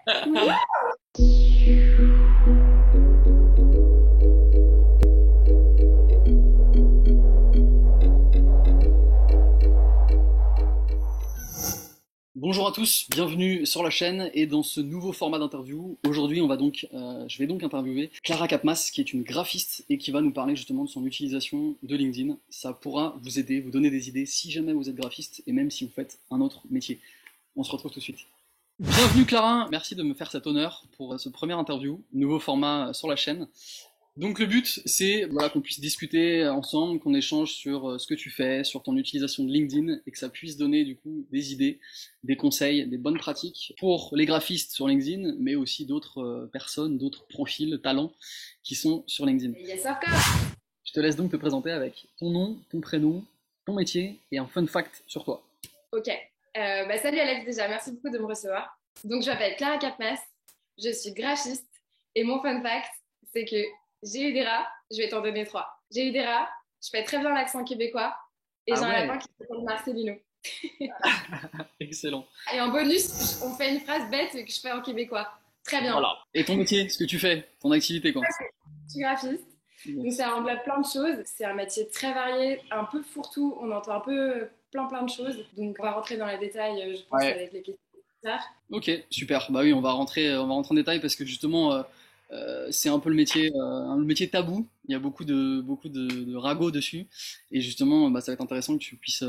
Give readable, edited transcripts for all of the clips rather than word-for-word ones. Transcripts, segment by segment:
Bonjour à tous, bienvenue sur la chaîne et dans ce nouveau format d'interview. Aujourd'hui, je vais donc interviewer Clara Capmas, qui est une graphiste et qui va nous parler justement de son utilisation de LinkedIn. Ça pourra vous aider, vous donner des idées si jamais vous êtes graphiste et même si vous faites un autre métier. On se retrouve tout de suite. Bienvenue Clara, merci de me faire cet honneur pour ce premier interview, nouveau format sur la chaîne. Donc le but, c'est qu'on puisse discuter ensemble, qu'on échange sur ce que tu fais, sur ton utilisation de LinkedIn, et que ça puisse donner du coup des idées, des conseils, des bonnes pratiques pour les graphistes sur LinkedIn, mais aussi d'autres personnes, d'autres profils, talents qui sont sur LinkedIn. Yes, of course. Je te laisse donc te présenter avec ton nom, ton prénom, ton métier et un fun fact sur toi. Ok. Salut Alex déjà, merci beaucoup de me recevoir. Donc je m'appelle Clara Capmas, je suis graphiste et mon fun fact, c'est que j'ai eu des rats, je vais t'en donner 3. J'ai eu des rats, je fais très bien l'accent québécois et Ah j'ai un ouais, lapin qui s'appelle Marcelino. excellent. Et en bonus, on fait une phrase bête que je fais en québécois. Très bien. Voilà. Et ton métier, ce que tu fais, ton activité quoi. Je suis graphiste. Donc Yes. ça englobe plein de choses. C'est un métier très varié, un peu fourre-tout. On entend un peu plein de choses. Donc on va rentrer dans les détails, je pense, Ouais. avec les questions plus tard. Ok, super. Bah oui, on va rentrer en détail parce que justement, c'est un peu le métier tabou. Il y a beaucoup de ragots dessus, et justement, ça va être intéressant que tu puisses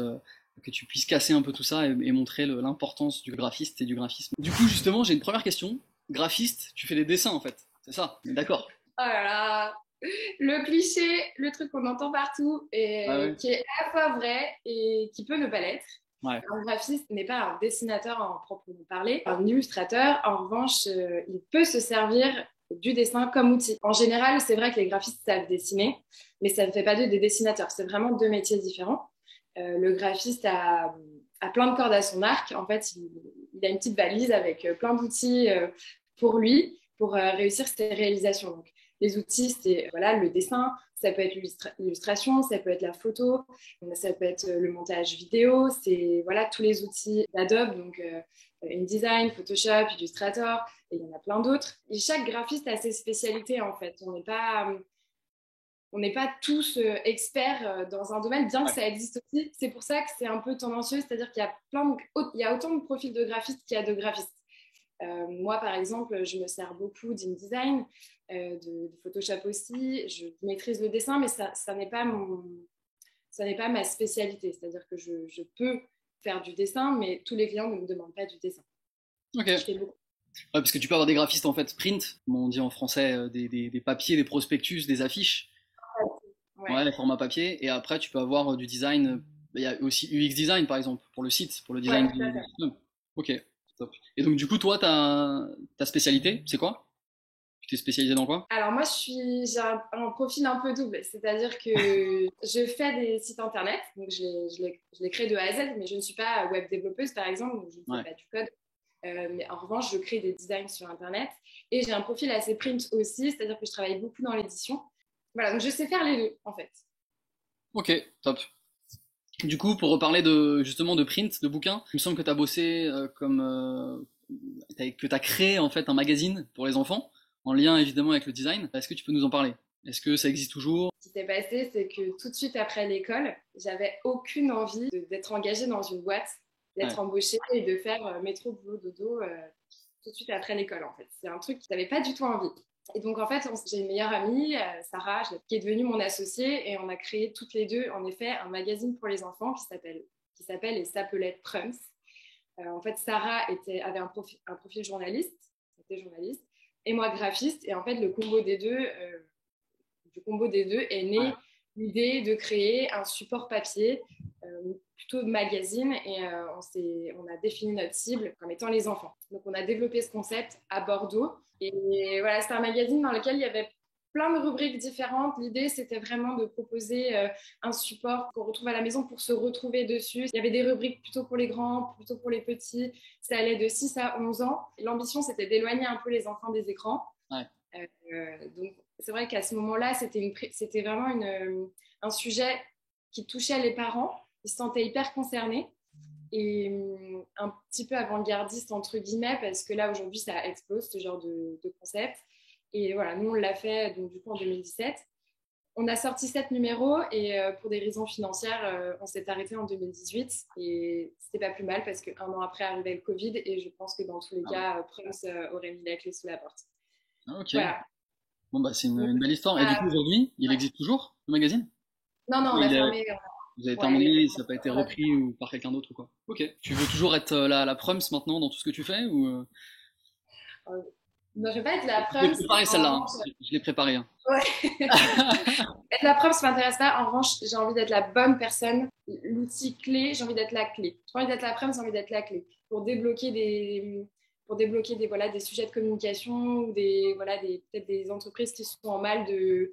casser un peu tout ça et montrer l'importance du graphiste et du graphisme. Du coup, justement, j'ai une première question. Graphiste, tu fais des dessins en fait, c'est ça? On est d'accord? Oh là là, le cliché, le truc qu'on entend partout Ah et ouais. qui est à la fois vrai et qui peut ne pas l'être. Ouais. Un graphiste n'est pas un dessinateur en proprement parler, un illustrateur. En revanche, il peut se servir du dessin comme outil. En général, c'est vrai que les graphistes savent dessiner, mais ça ne fait pas d'eux des dessinateurs. C'est vraiment deux métiers différents. Le graphiste a plein de cordes à son arc. En fait, il a une petite valise avec plein d'outils pour lui, pour réussir ses réalisations. Donc, les outils, c'est voilà, le dessin, ça peut être l'illustration, ça peut être la photo, ça peut être le montage vidéo, c'est voilà, tous les outils d'Adobe, donc InDesign, Photoshop, Illustrator, et il y en a plein d'autres. Et chaque graphiste a ses spécialités en fait. On n'est pas tous experts dans un domaine, bien que Ouais. ça existe aussi. C'est pour ça que c'est un peu tendancieux, c'est-à-dire qu'il y a il y a autant de profils de graphistes qu'il y a de graphistes. Moi, par exemple, je me sers beaucoup d'InDesign, de Photoshop aussi. Je maîtrise le dessin, mais ça n'est pas ma spécialité. C'est-à-dire que je peux faire du dessin, mais tous les clients ne me demandent pas du dessin. Ok. Je Ouais, fais beaucoup. parce que tu peux avoir des graphistes en fait print, comme on dit en français, des papiers, des prospectus, des affiches. Ouais. Ouais, les formats papier. Et après, tu peux avoir du design. Il y a aussi UX design, par exemple, pour le site, pour le Ouais, design tout à du fait. site web. Ok, top. Et donc, du coup, toi, ta spécialité, c'est quoi? Tu t'es spécialisé dans quoi? Alors moi, j'ai un profil un peu double, c'est-à-dire que je fais des sites internet, donc je les crée de A à Z, mais je ne suis pas web développeuse par exemple, donc je ne fais Ouais. pas du code. Mais en revanche, je crée des designs sur internet et j'ai un profil assez print aussi, c'est-à-dire que je travaille beaucoup dans l'édition. Voilà, donc je sais faire les deux en fait. Ok, top. Du coup, pour reparler justement de print, de bouquins, il me semble que tu as bossé que tu as créé en fait un magazine pour les enfants, en lien évidemment avec le design. Est-ce que tu peux nous en parler? Est-ce que ça existe toujours? Ce qui s'est passé, c'est que tout de suite après l'école, j'avais aucune envie d'être engagée dans une boîte, Ouais. d'être embauchée et de faire métro, boulot, dodo tout de suite après l'école en fait. C'est un truc que j'avais pas du tout envie. Et donc en fait, j'ai une meilleure amie, Sarah, qui est devenue mon associée et on a créé toutes les deux en effet un magazine pour les enfants qui s'appelle et s'appelait Prums. En fait, Sarah avait un profil journaliste, était journaliste, et moi graphiste. Et en fait, du combo des deux est née l'idée de créer un support papier, plutôt de magazine, et on a défini notre cible comme étant les enfants. Donc on a développé ce concept à Bordeaux, et voilà, c'est un magazine dans lequel il y avait plein de rubriques différentes. L'idée, c'était vraiment de proposer un support qu'on retrouve à la maison pour se retrouver dessus. Il y avait des rubriques plutôt pour les grands, plutôt pour les petits. Ça allait de 6 à 11 ans. L'ambition, c'était d'éloigner un peu les enfants des écrans. Ouais. Donc, c'est vrai qu'à ce moment-là, c'était vraiment un sujet qui touchait les parents. Ils se sentaient hyper concernés. et un petit peu avant-gardiste, entre guillemets, parce que là, aujourd'hui, ça explose, ce genre de concept. Et voilà, nous, on l'a fait donc, du coup en 2017. On a sorti 7 numéros et pour des raisons financières, on s'est arrêté en 2018 et c'était pas plus mal parce qu'un an après arrivait le Covid et je pense que dans tous les cas, Prums aurait mis la clé sous la porte. Ah, ok. Voilà. Bon, bah, c'est Donc, une belle histoire. Et du coup, aujourd'hui, il ouais. existe toujours, le magazine? Non, non, on a fermé. Vous avez Ouais, terminé, ça n'a pas été repris ou par quelqu'un d'autre ou quoi? Ok. Tu veux toujours être la Prums maintenant dans tout ce que tu fais ou... non, je vais pas être la Je l'ai Prums. préparé En celle-là, hein. revanche, Je l'ai préparé, hein. ouais. Être la Prums, ça m'intéresse pas. En revanche, j'ai envie d'être la bonne personne. L'outil clé, j'ai envie d'être la clé. J'ai pas envie d'être la Prums, j'ai envie d'être la clé pour débloquer des, voilà, des sujets de communication ou des, voilà, peut-être des entreprises qui sont en mal de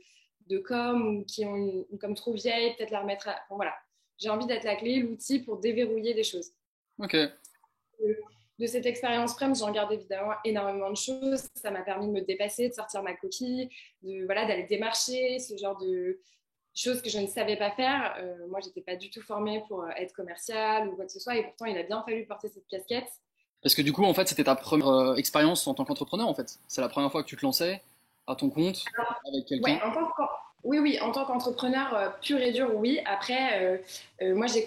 com ou qui ont une com trop vieille, peut-être la remettre à... Bon, voilà. J'ai envie d'être la clé, l'outil pour déverrouiller des choses. Ok. De cette expérience Prem, j'en garde évidemment énormément de choses. Ça m'a permis de me dépasser, de sortir ma coquille, voilà, d'aller démarcher, ce genre de choses que je ne savais pas faire. Moi, je n'étais pas du tout formée pour être commerciale ou quoi que ce soit. Et pourtant, il a bien fallu porter cette casquette. Parce que du coup, en fait, c'était ta première expérience en tant qu'entrepreneur, en fait. C'est la première fois que tu te lançais à ton compte avec quelqu'un. Ouais, oui, oui, en tant qu'entrepreneur pur et dur, oui. Après, moi, j'ai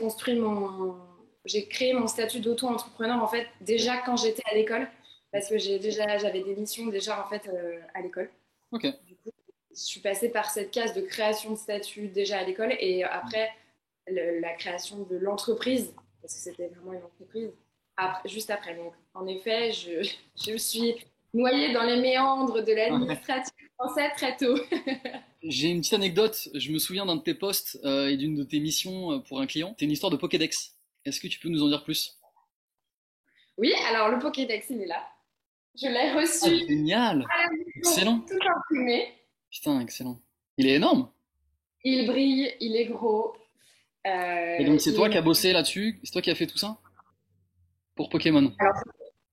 créé mon statut d'auto-entrepreneur en fait déjà quand j'étais à l'école, parce que j'avais des missions déjà en fait à l'école. Ok. Du coup, je suis passée par cette case de création de statut déjà à l'école et après la création de l'entreprise, parce que c'était vraiment une entreprise, juste après. Donc, en effet, je me suis noyée dans les méandres de Ouais. l'administratif français très tôt. J'ai une petite anecdote. Je me souviens d'un de tes posts et d'une de tes missions pour un client. C'est une histoire de Pokédex. Est-ce que tu peux nous en dire plus? Oui, alors le Pokédex, il est là. Je l'ai Ah, reçu génial! à la maison, Excellent! tout imprimé. Putain, excellent. Il est énorme! Il brille, il est gros, Et donc, c'est il toi est... qui as bossé là-dessus? C'est toi qui as fait tout ça? Pour Pokémon?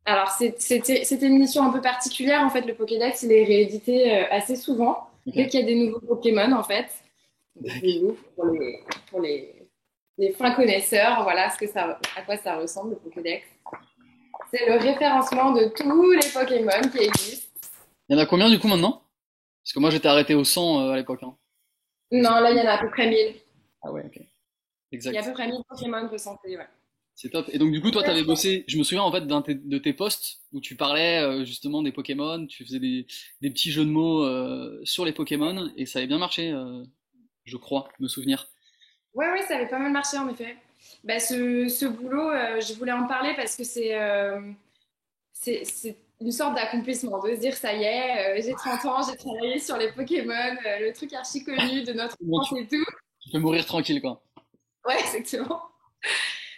Alors, c'était une mission un peu particulière. En fait, le Pokédex, il est réédité assez souvent, dès Ok. qu'il y a des nouveaux Pokémon, en fait. Donc, je D'accord. l'ouvre pour les fins connaisseurs. Voilà à quoi ça ressemble, le Pokédex. C'est le référencement de tous les Pokémon qui existent. Il y en a combien du coup maintenant? Parce que moi j'étais arrêté au 100 à l'époque, hein. Ou Non, là, il y en a à peu près 1000. Ah ouais, ok. Il y a à Exact. peu près 1000 Pokémon recensés, ouais. C'est top. Et donc du coup toi t'avais bossé, je me souviens en fait de tes posts où tu parlais justement des Pokémon, tu faisais des petits jeux de mots sur les Pokémon et ça avait bien marché, je crois, me souvenir. Ouais, ouais, ça avait pas mal marché en effet. Bah, ce boulot, je voulais en parler parce que c'est une sorte d'accomplissement, de se dire ça y est, j'ai 30 ans, j'ai travaillé sur les Pokémon, le truc archi connu de notre Bon, enfance et tout. tu peux mourir tranquille quoi. Ouais, exactement.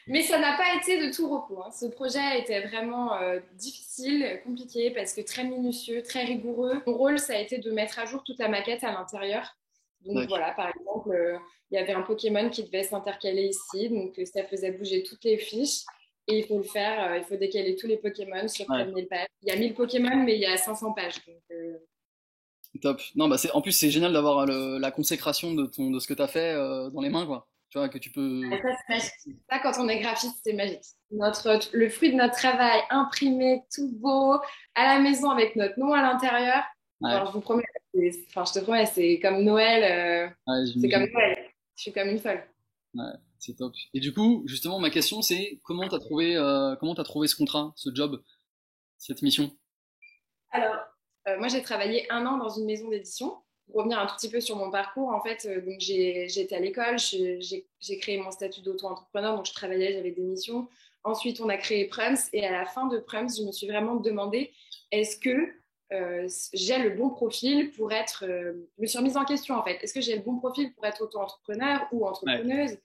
Mais ça n'a pas été de tout repos, hein. Ce projet était vraiment difficile, compliqué, parce que très minutieux, très rigoureux. Mon rôle, ça a été de mettre à jour toute la maquette à l'intérieur. Donc D'accord. voilà, par exemple, il y avait un Pokémon qui devait s'intercaler ici, donc ça faisait bouger toutes les fiches. Et il faut le faire, il faut décaler tous les Pokémon sur près Ouais, de 1000 pages. Il y a 1000 Pokémon, mais il y a 500 pages. Donc, top. Non bah c'est en plus c'est génial d'avoir la consécration de ce que t'as fait dans les mains quoi. Tu vois que tu peux. et ça, c'est magique. Ça, quand on est graphiste, c'est magique. Le fruit de notre travail, imprimé, tout beau, à la maison avec notre nom à l'intérieur. Ouais, Alors, je vous promets, enfin, je te promets, c'est comme Noël. ouais, C'est comme j'imagine. Noël. Je suis comme une folle. Ouais, c'est top. Et du coup, justement, ma question c'est comment t'as trouvé ce contrat, ce job, cette mission? Alors, moi, j'ai travaillé un an dans une maison d'édition. Pour revenir un tout petit peu sur mon parcours, en fait, donc j'étais à l'école, j'ai créé mon statut d'auto-entrepreneur, donc je travaillais, j'avais des missions. Ensuite, on a créé Prums, et à la fin de Prums, je me suis vraiment demandé est-ce que j'ai le bon profil pour être. Je me suis remise en question, en fait. Est-ce que j'ai le bon profil pour être auto-entrepreneur ou Ouais. entrepreneuse?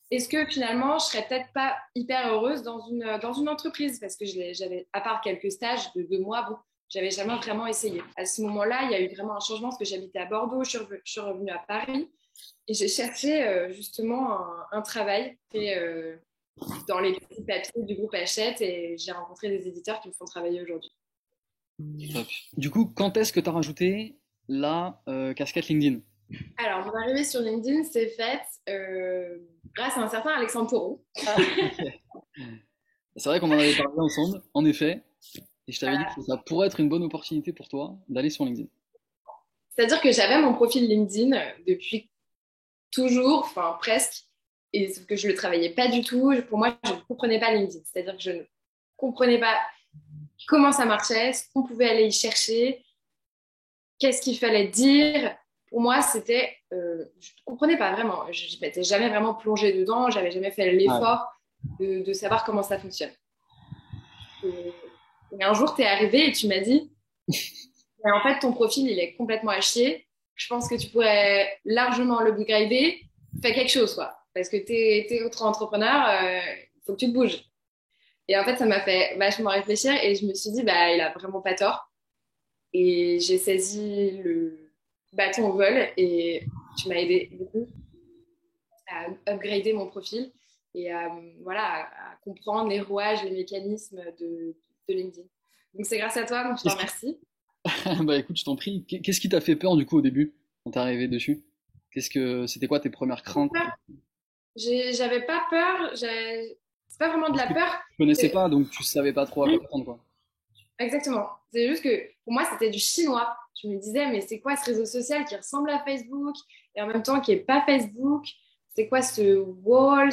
Est-ce que finalement, je serais peut-être pas hyper heureuse dans une entreprise? Parce que j'avais, à part quelques stages de 2 mois, bon, j'avais jamais vraiment essayé. À ce moment-là, il y a eu vraiment un changement parce que j'habitais à Bordeaux, je suis revenue à Paris et j'ai cherché justement un travail fait dans les petits papiers du groupe Hachette et j'ai rencontré des éditeurs qui me font travailler aujourd'hui. Top. Du coup, quand est-ce que t'as rajouté la casquette LinkedIn? Alors, mon arrivée sur LinkedIn s'est faite grâce à un certain Alexandre Taureau. Ok. C'est vrai qu'on en avait parlé ensemble, en effet, et je t'avais dit que ça pourrait être une bonne opportunité pour toi d'aller sur LinkedIn. C'est-à-dire que j'avais mon profil LinkedIn depuis toujours, enfin presque, et sauf que je le travaillais pas du tout. Pour moi, je ne comprenais pas LinkedIn. C'est-à-dire que je ne comprenais pas comment ça marchait, ce qu'on pouvait aller y chercher, qu'est-ce qu'il fallait dire. Pour moi, je ne comprenais pas vraiment. Je ne m'étais jamais vraiment plongée dedans, j'avais jamais fait Ouais. l'effort de savoir comment ça fonctionne. Et, et un jour, tu es arrivé et tu m'as dit, mais en fait, ton profil, il est complètement à chier. Je pense que tu pourrais largement le upgrader. Fais quelque chose, quoi. Parce que t'es auto-entrepreneur, il faut que tu te bouges. Et en fait, ça m'a fait vachement réfléchir et je me suis dit, bah, il a vraiment pas tort. Et j'ai saisi le bâton au vol et tu m'as aidé beaucoup à upgrader mon profil et voilà, à comprendre les rouages, les mécanismes de LinkedIn. Donc, c'est grâce à toi, donc je t'en Qu'est-ce qui... remercie. Bah écoute, je t'en prie. Qu'est-ce qui t'a fait peur du coup au début, quand t'es arrivé dessus? C'était quoi tes premières craintes? J'avais pas peur, c'est pas vraiment de Parce la que tu peur. connaissais c'est- pas, donc tu savais pas trop à quoi t'attendre, quoi. Exactement. C'est juste que pour moi, c'était du chinois. Je me disais, mais c'est quoi ce réseau social qui ressemble à Facebook et en même temps qui est pas Facebook? C'est quoi ce wall?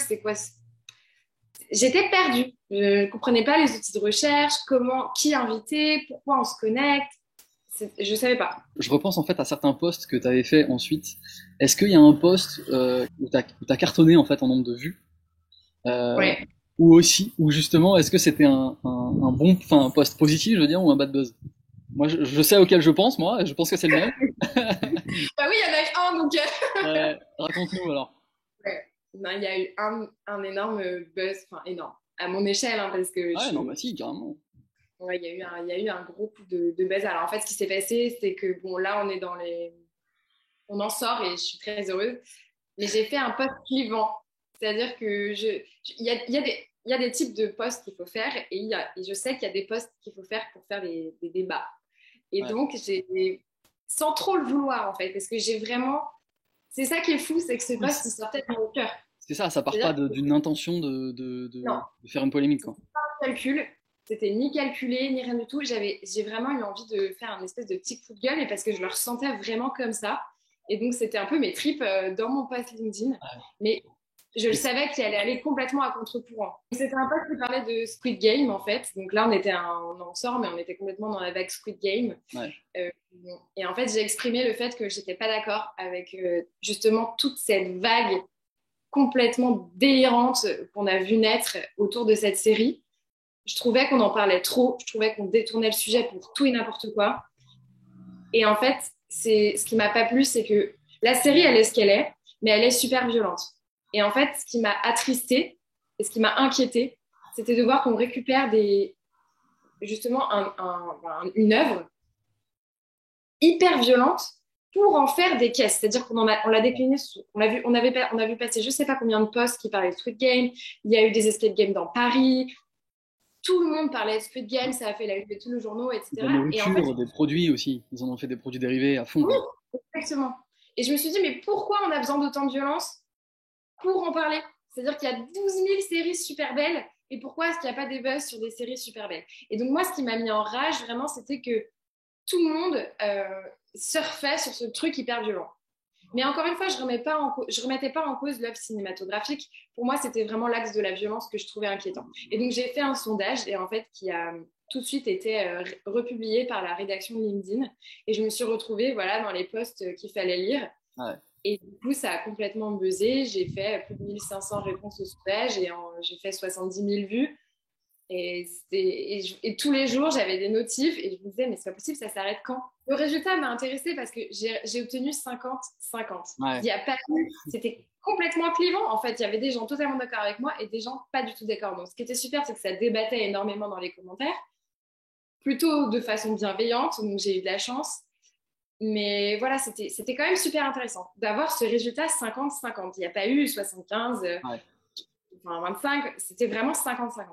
J'étais perdue. Je ne comprenais pas les outils de recherche, comment, qui inviter, pourquoi on se connecte. Je savais pas. Je repense en fait à certains posts que tu avais fait ensuite. Est-ce qu'il y a un post où t'as cartonné en fait en nombre de vues euh, Ouais. ou aussi, ou justement, est-ce que c'était un bon, enfin un post positif, je veux dire, ou un bad buzz? Moi, je sais auquel je pense, moi, et je pense que c'est le mien. Bah oui, il y en a eu un, donc. Raconte-nous alors. Ouais. Non, il y a eu un énorme buzz, enfin énorme, à mon échelle, hein, parce que Ouais, non, bah si, carrément. ouais, il y a eu un gros coup de buzz. Alors en fait, ce qui s'est passé, c'est que bon, là, on en sort et je suis très heureuse. Mais j'ai fait un post clivant, c'est-à-dire que il y a des types de posts qu'il faut faire et je sais qu'il y a des posts qu'il faut faire pour faire des débats. Et Ouais. donc sans trop le vouloir en fait, parce que c'est ça qui est fou, c'est que ce Oui, post il sortait de mon cœur. c'est ça, ça part pas C'est-à-dire d'une intention non, de faire une polémique, quoi. calcul. C'était ni calculé, ni rien du tout. J'ai vraiment eu envie de faire un espèce de petit coup de gueule et parce que je le ressentais vraiment comme ça. Et donc, c'était un peu mes tripes dans mon post LinkedIn. Mais je le Et- savais qu'il allait aller complètement à contre-courant. C'était un post qui parlait de Squid Game, en fait. Donc là, on en sort, mais on était complètement dans la vague Squid Game. ouais. Euh, et en fait, j'ai exprimé le fait que j'étais pas d'accord avec justement toute cette vague complètement délirante qu'on a vu naître autour de cette série. Je trouvais qu'on en parlait trop, je trouvais qu'on détournait le sujet pour tout et n'importe quoi. Et en fait, ce qui m'a pas plu, c'est que la série, elle est ce qu'elle est, mais elle est super violente. Et en fait, ce qui m'a attristée et ce qui m'a inquiétée, c'était de voir qu'on récupère justement une œuvre hyper violente pour en faire des caisses. C'est-à-dire on l'a décliné, on a vu passer je sais pas combien de posts qui parlaient de Squid Game. Il y a eu des escape games dans Paris. Tout le monde parlait de Squid Game, ça a fait la une de tous les journaux, De la etc. Et en fait, nourriture, des produits aussi. Ils en ont fait des produits dérivés à fond, oui, quoi. exactement. Et je me suis dit, mais pourquoi on a besoin d'autant de violence pour en parler? C'est-à-dire qu'il y a 12 000 séries super belles, et pourquoi est-ce qu'il n'y a pas des buzz sur des séries super belles? Et donc moi, ce qui m'a mis en rage, vraiment, c'était que tout le monde surfait sur ce truc hyper violent. Mais encore une fois, je remettais pas en cause l'œuvre cinématographique. Pour moi, c'était vraiment l'axe de la violence que je trouvais inquiétant. Et donc, j'ai fait un sondage et en fait, qui a tout de suite été republié par la rédaction de LinkedIn. Et je me suis retrouvée voilà, dans les posts qu'il fallait lire. Ouais. Et du coup, ça a complètement buzzé. J'ai fait plus de 1500 réponses au sondage et j'ai fait 70 000 vues. Et tous les jours, j'avais des notifs et je me disais, mais c'est pas possible, ça s'arrête quand? Le résultat m'a intéressée parce que j'ai obtenu 50-50. Il Ouais. y a pas eu, c'était complètement clivant. En fait, il y avait des gens totalement d'accord avec moi et des gens pas du tout d'accord. Donc, ce qui était super, c'est que ça débattait énormément dans les commentaires, plutôt de façon bienveillante. Donc, j'ai eu de la chance. Mais voilà, c'était quand même super intéressant d'avoir ce résultat 50-50. Il n'y a pas eu 75, Ouais. enfin 25, c'était vraiment 50-50.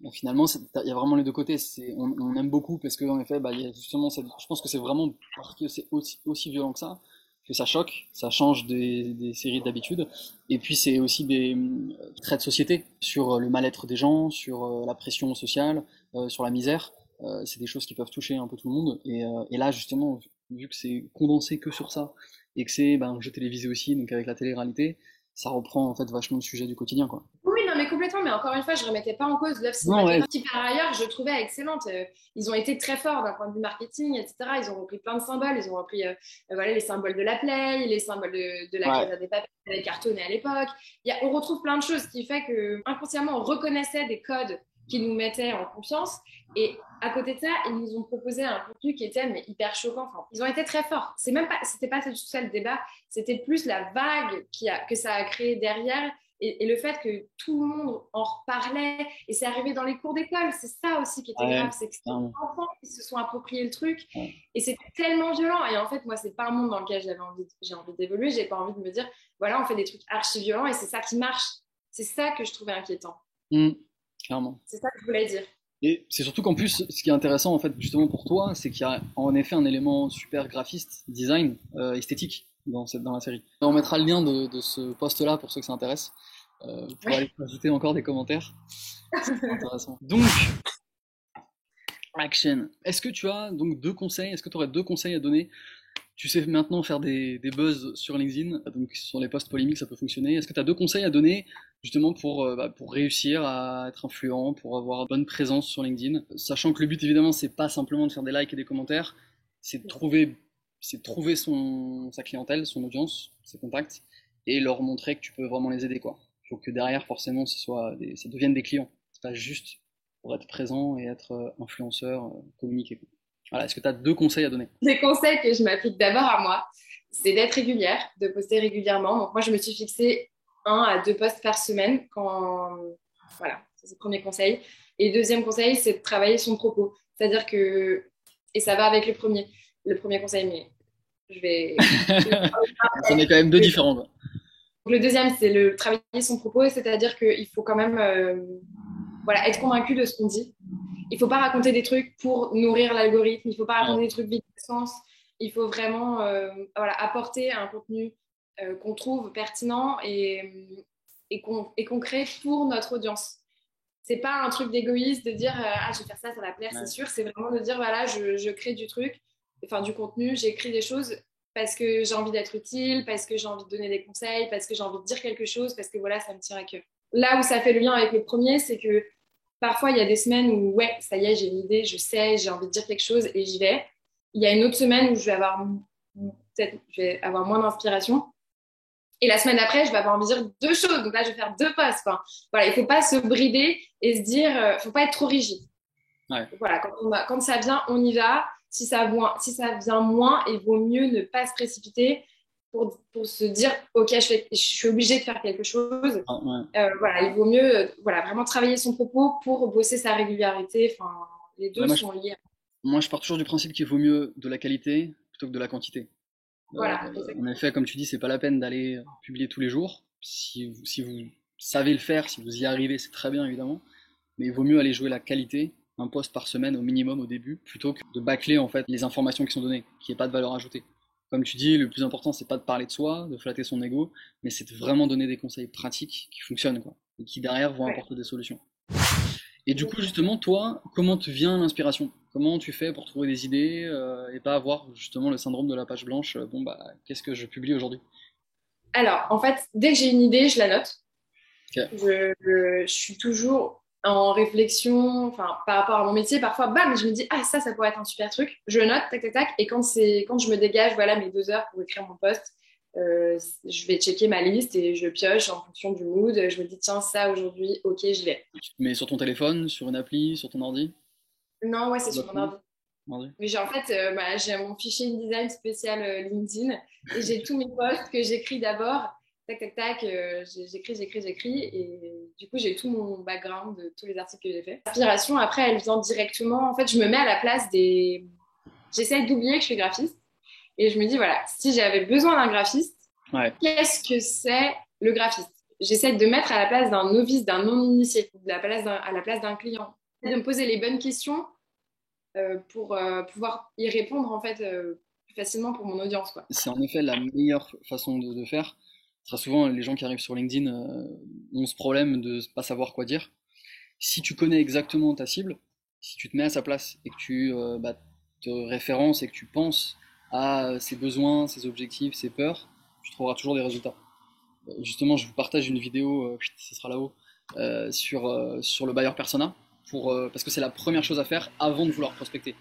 Bon, finalement, il y a vraiment les deux côtés. On aime beaucoup parce que, en effet, bah, il y a justement je pense que c'est vraiment parce que c'est aussi violent que ça. que ça choque, ça change des séries d'habitude. Et puis c'est aussi des traits de société sur le mal-être des gens, sur la pression sociale, sur la misère. C'est des choses qui peuvent toucher un peu tout le monde. Et là justement, vu que c'est condensé que sur ça, et que c'est un jeu télévisé aussi, donc avec la télé-réalité, ça reprend en fait vachement le sujet du quotidien, quoi. Oui, non, mais complètement. Mais encore une fois, je ne remettais pas en cause l'œuvre Non, ouais. cinématographique qui, par ailleurs, je trouvais excellente. Ils ont été très forts d'un point de vue marketing, etc. Ils ont repris plein de symboles. Ils ont repris voilà, les symboles de la Play, les symboles de la Ouais. Casa des Papel, les cartonnés à l'époque. On retrouve plein de choses, ce qui fait que inconsciemment, on reconnaissait des codes qui nous mettaient en confiance. Et à côté de ça, ils nous ont proposé un contenu qui était mais, hyper choquant. Enfin, ils ont été très forts. C'était pas tout ça le débat. C'était plus la vague que ça a créé derrière et le fait que tout le monde en reparlait, et c'est arrivé dans les cours d'école, c'est ça aussi qui était Ouais, grave, c'est que c'est clairement. les enfants qui se sont appropriés le truc, Ouais. et c'était tellement violent. Et en fait, moi, c'est pas un monde dans lequel j'ai envie d'évoluer, j'ai pas envie de me dire, voilà, on fait des trucs archi violents, et c'est ça qui marche. C'est ça que je trouvais inquiétant. Mm, clairement. C'est ça que je voulais dire. Et c'est surtout qu'en plus, ce qui est intéressant en fait justement pour toi, c'est qu'il y a en effet un élément super graphiste, design, esthétique dans la série. On mettra le lien de ce post-là pour ceux que ça intéresse. Vous pourrez aller ajouter encore des commentaires. C'est intéressant. Donc, action. Est-ce que tu as donc deux conseils? Est-ce que tu aurais deux conseils à donner? Tu sais maintenant faire des buzz sur LinkedIn, donc sur les posts polémiques ça peut fonctionner. Est-ce que tu as deux conseils à donner justement pour réussir à être influent, pour avoir une bonne présence sur LinkedIn? Sachant que le but évidemment c'est pas simplement de faire des likes et des commentaires, c'est de trouver sa clientèle, son audience, ses contacts, et leur montrer que tu peux vraiment les aider, quoi. Il faut que derrière forcément ça devienne des clients. C'est pas juste pour être présent et être influenceur, communiquer, quoi. Voilà, est-ce que tu as deux conseils à donner? Des conseils que je m'applique d'abord à moi, c'est d'être régulière, de poster régulièrement. Donc moi, je me suis fixé 1 à 2 posts par semaine voilà, c'est le premier conseil. Et le deuxième conseil, c'est de travailler son propos. C'est-à-dire que, et ça va avec le premier conseil, mais je vais... C'en est quand même deux différents, quoi. Le deuxième, c'est le travailler son propos, c'est-à-dire qu'il faut quand même voilà, être convaincu de ce qu'on dit. Il ne faut pas raconter des trucs pour nourrir l'algorithme, il ne faut pas raconter Ouais. des trucs vide de sens, il faut vraiment voilà, apporter un contenu qu'on trouve pertinent et qu'on crée pour notre audience. C'est pas un truc d'égoïste de dire ah je vais faire ça, ça va plaire, c'est Ouais. sûr. C'est vraiment de dire voilà, je crée du truc, enfin du contenu, j'écris des choses parce que j'ai envie d'être utile, parce que j'ai envie de donner des conseils, parce que j'ai envie de dire quelque chose, parce que voilà, ça me tient à cœur. Là où ça fait le lien avec le premier, c'est que parfois il y a des semaines où ouais, ça y est, j'ai une idée, je sais, j'ai envie de dire quelque chose et j'y vais. Il y a une autre semaine où je vais avoir moins d'inspiration. Et la semaine d'après, je vais avoir envie de dire 2 choses. Donc là, je vais faire 2 posts. Enfin, voilà, il ne faut pas se brider et se dire, il ne faut pas être trop rigide. Ouais. Voilà, quand ça vient, on y va. Si ça vient moins, il vaut mieux ne pas se précipiter pour se dire, OK, je suis obligée de faire quelque chose. Ah, ouais. Voilà, il vaut mieux voilà, vraiment travailler son propos pour bosser sa régularité. Enfin, les Ouais, deux sont liés. moi, je pars toujours du principe qu'il vaut mieux de la qualité plutôt que de la quantité. Euh, Voilà, En effet, comme tu dis, c'est pas la peine d'aller publier tous les jours. Si vous savez le faire, si vous y arrivez, c'est très bien évidemment. Mais il vaut mieux aller jouer la qualité, un post par semaine au minimum au début, plutôt que de bâcler en fait les informations qui sont données, qui n'ait pas de valeur ajoutée. Comme tu dis, le plus important c'est pas de parler de soi, de flatter son ego, mais c'est de vraiment donner des conseils pratiques qui fonctionnent, quoi, et qui derrière vont ouais. apporter des solutions. Et du coup, justement, toi, comment te vient l'inspiration? Comment tu fais pour trouver des idées et pas avoir justement le syndrome de la page blanche? Bon, bah, qu'est-ce que je publie aujourd'hui? Alors, en fait, dès que j'ai une idée, je la note. Ok. Je suis toujours en réflexion, enfin, par rapport à mon métier. Parfois, bam, je me dis, ah, ça pourrait être un super truc. Je note, tac, tac, tac. Et quand je me dégage, voilà, mes 2 heures pour écrire mon post, je vais checker ma liste et je pioche en fonction du mood. Je me dis, tiens, ça aujourd'hui, ok, j'y vais. Tu te mets sur ton téléphone, sur une appli, sur ton ordi? Non, ouais, c'est sur mon Boîte mail. ordi. Ordi. Mais en fait, j'ai mon fichier InDesign spécial LinkedIn et j'ai tous mes posts que j'écris d'abord. Tac, tac, tac, j'écris. Et du coup, j'ai tout mon background de tous les articles que j'ai fait. L'inspiration, après, elle vient directement. En fait, je me mets à la place des. J'essaie d'oublier que je suis graphiste. Et je me dis, voilà, si j'avais besoin d'un graphiste, Ouais. qu'est-ce que c'est le graphiste? J'essaie de mettre à la place d'un novice, d'un non-initié, à la place d'un client. De me poser les bonnes questions pour pouvoir y répondre en fait plus facilement pour mon audience, quoi. C'est en effet la meilleure façon de faire. Très souvent, les gens qui arrivent sur LinkedIn ont ce problème de ne pas savoir quoi dire. Si tu connais exactement ta cible, si tu te mets à sa place et que tu te références et que tu penses à ses besoins, ses objectifs, ses peurs, tu trouveras toujours des résultats. Justement, je vous partage une vidéo, ce sera là-haut, sur le buyer persona, parce que c'est la première chose à faire avant de vouloir prospecter.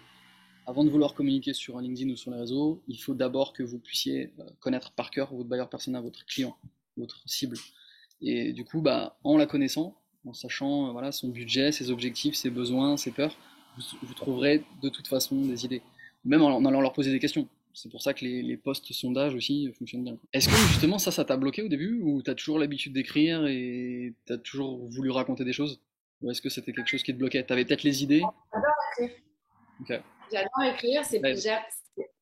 Avant de vouloir communiquer sur LinkedIn ou sur les réseaux, il faut d'abord que vous puissiez connaître par cœur votre buyer persona, votre client, votre cible. Et du coup, en la connaissant, en sachant voilà, son budget, ses objectifs, ses besoins, ses peurs, vous trouverez de toute façon des idées. Même en allant leur poser des questions. C'est pour ça que les posts sondages aussi fonctionnent bien. Est-ce que justement ça t'a bloqué au début, ou t'as toujours l'habitude d'écrire et t'as toujours voulu raconter des choses? Ou est-ce que c'était quelque chose qui te bloquait? T'avais peut-être les idées? J'adore écrire. Ok. J'adore écrire, c'est Ouais.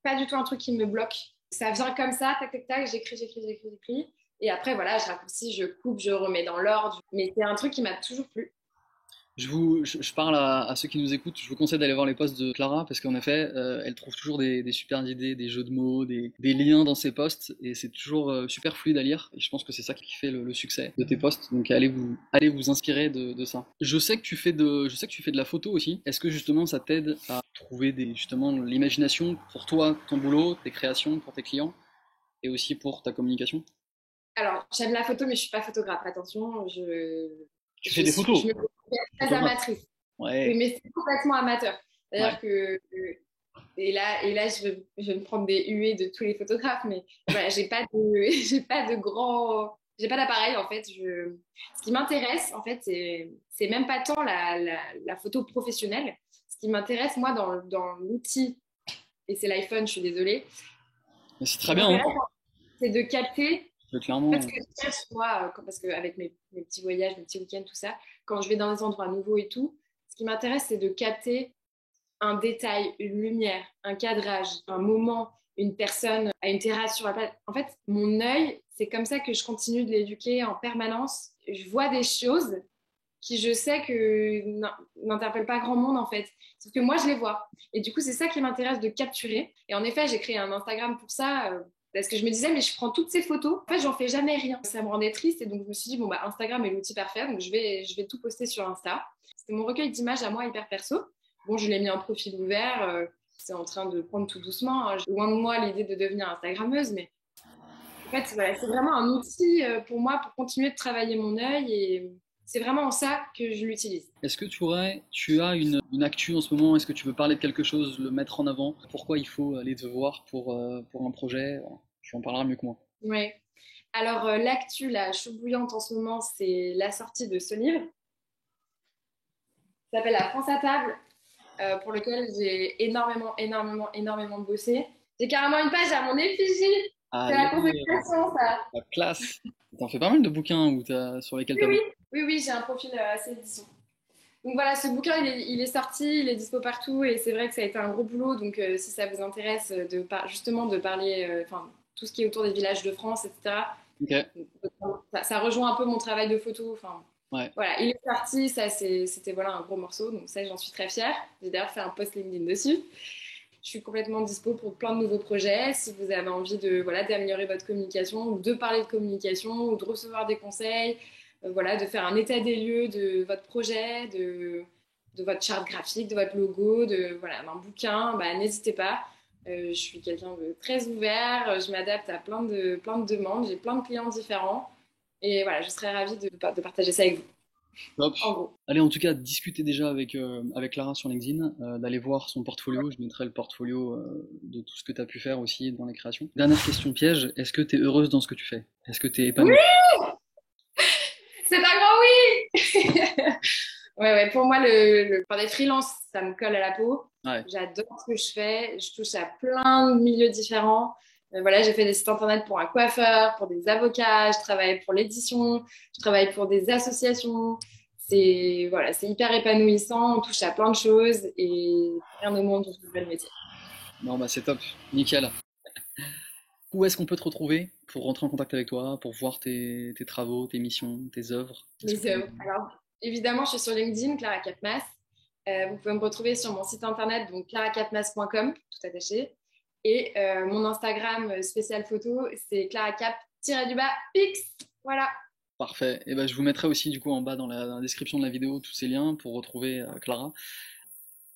pas du tout un truc qui me bloque. Ça vient comme ça, tac, tac, tac, j'écris. Et après, voilà, je raccourcis, je coupe, je remets dans l'ordre. Mais c'est un truc qui m'a toujours plu. Je parle à ceux qui nous écoutent, je vous conseille d'aller voir les posts de Clara parce qu'en effet, elle trouve toujours des super idées, des jeux de mots, des liens dans ses posts et c'est toujours super fluide à lire. Et je pense que c'est ça qui fait le succès de tes posts. Donc allez vous inspirer de ça. Je sais que tu fais de la photo aussi. Est-ce que justement ça t'aide à trouver justement l'imagination pour toi, ton boulot, tes créations, pour tes clients et aussi pour ta communication? Alors, j'aime la photo, mais je suis pas photographe. Attention, Tu fais des photos, je me considère très photographe. amatrice. Oui, Ouais, mais c'est complètement amateur. ouais. C'est-à-dire que et là, je vais me prendre des huées de tous les photographes, mais voilà, j'ai pas d'appareil en fait. Ce qui m'intéresse en fait, c'est même pas tant la photo professionnelle. Ce qui m'intéresse moi dans l'outil, et c'est l'iPhone, je suis désolée. Mais c'est Ce qui très bien, hein. m'intéresse, c'est de capter. En fait, Clairement. ce que je cherche, moi, parce qu'avec mes petits voyages, mes petits week-ends, tout ça, quand je vais dans des endroits nouveaux et tout, ce qui m'intéresse, c'est de capter un détail, une lumière, un cadrage, un moment, une personne à une terrasse sur la plage. En fait, mon œil, c'est comme ça que je continue de l'éduquer en permanence. Je vois des choses qui, je sais que n'interpellent pas grand monde, en fait. Sauf que moi, je les vois. Et du coup, c'est ça qui m'intéresse de capturer. Et en effet, j'ai créé un Instagram pour ça. Parce que je me disais, mais je prends toutes ces photos, en fait, j'en fais jamais rien. Ça me rendait triste et donc je me suis dit, bon, bah, Instagram est l'outil parfait, donc je vais tout poster sur Insta. C'était mon recueil d'images à moi hyper perso. Bon, je l'ai mis en profil ouvert, c'est en train de prendre tout doucement, hein. Loin de moi l'idée de devenir Instagrammeuse, mais en fait, voilà, c'est vraiment un outil pour moi pour continuer de travailler mon œil et c'est vraiment en ça que je l'utilise. Est-ce que tu as une actu en ce moment? Est-ce que tu veux parler de quelque chose, le mettre en avant? Pourquoi il faut aller te voir pour un projet? Tu en parleras mieux que moi. Oui. Alors, l'actu, la chaude bouillante en ce moment, c'est la sortie de ce livre. Ça s'appelle La France à table, pour lequel j'ai énormément bossé. J'ai carrément une page à mon effigie. C'est la Allez, consécration, ça. la classe! T'en fais pas mal de bouquins sur lesquels Oui, t'as oui, bossé. oui, j'ai un profil assez édition. Donc voilà, ce bouquin, il est sorti, il est dispo partout et c'est vrai que ça a été un gros boulot. Donc si ça vous intéresse justement de parler, enfin, tout ce qui est autour des villages de France, etc., Ok, ça rejoint un peu mon travail de photo. Enfin, ouais. voilà, il est sorti, ça c'était voilà un gros morceau, donc ça j'en suis très fière. J'ai d'ailleurs fait un post LinkedIn dessus. Je suis complètement dispo pour plein de nouveaux projets. Si vous avez envie de voilà d'améliorer votre communication, ou de parler de communication, ou de recevoir des conseils, voilà, de faire un état des lieux de votre projet, de votre charte graphique, de votre logo, de voilà un bouquin, bah, n'hésitez pas. Je suis quelqu'un de très ouvert. Je m'adapte à plein de demandes. J'ai plein de clients différents. Et voilà, je serais ravie de partager ça avec vous. Top. En gros. Allez, en tout cas, discutez déjà avec Clara sur LinkedIn, d'aller voir son portfolio. Je mettrai le portfolio de tout ce que tu as pu faire aussi dans les créations. Dernière question piège, est-ce que tu es heureuse dans ce que tu fais? Est-ce que tu es Oui, épanouie? c'est un grand oui. Ouais, pour moi, faire des freelances, ça me colle à la peau. Ouais, J'adore ce que je fais. Je touche à plein de milieux différents. Voilà, j'ai fait des sites internet pour un coiffeur, pour des avocats, je travaille pour l'édition, je travaille pour des associations. C'est voilà, c'est hyper épanouissant, on touche à plein de choses et rien au monde ne trouve le métier. non, bah c'est top, nickel. Où est-ce qu'on peut te retrouver pour rentrer en contact avec toi, pour voir tes travaux, tes missions, tes œuvres? Est-ce que Les œuvres. Alors, évidemment, je suis sur LinkedIn, Clara Capmas. Vous pouvez me retrouver sur mon site internet, donc claracapmas.com, tout attaché. Et mon Instagram spécial photo, c'est claracap-pix. Voilà. Parfait. Et ben, je vous mettrai aussi du coup en bas dans la description de la vidéo tous ces liens pour retrouver Clara.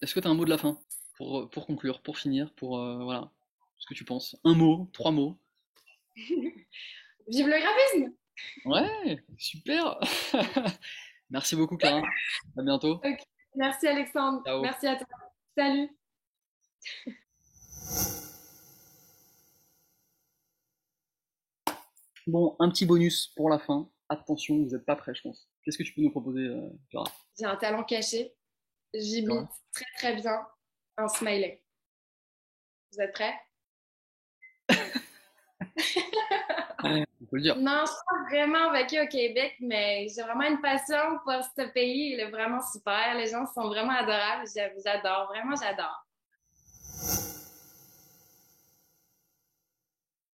Est-ce que tu as un mot de la fin pour conclure, pour finir, pour voilà, ce que tu penses? Un mot, trois mots. Vive le graphisme! Ouais, super. Merci beaucoup Clara. À bientôt. Ok. Merci Alexandre. Ciao. Merci à toi. Salut. Bon, un petit bonus pour la fin. Attention, vous n'êtes pas prêts, je pense. Qu'est-ce que tu peux nous proposer, Clara? J'ai un talent caché. C'est vrai. J'imite très très bien un smiley. Vous êtes prêts? On peut le dire. Non, je suis vraiment vécu au Québec, mais j'ai vraiment une passion pour ce pays. Il est vraiment super. Les gens sont vraiment adorables. J'adore, vraiment, j'adore.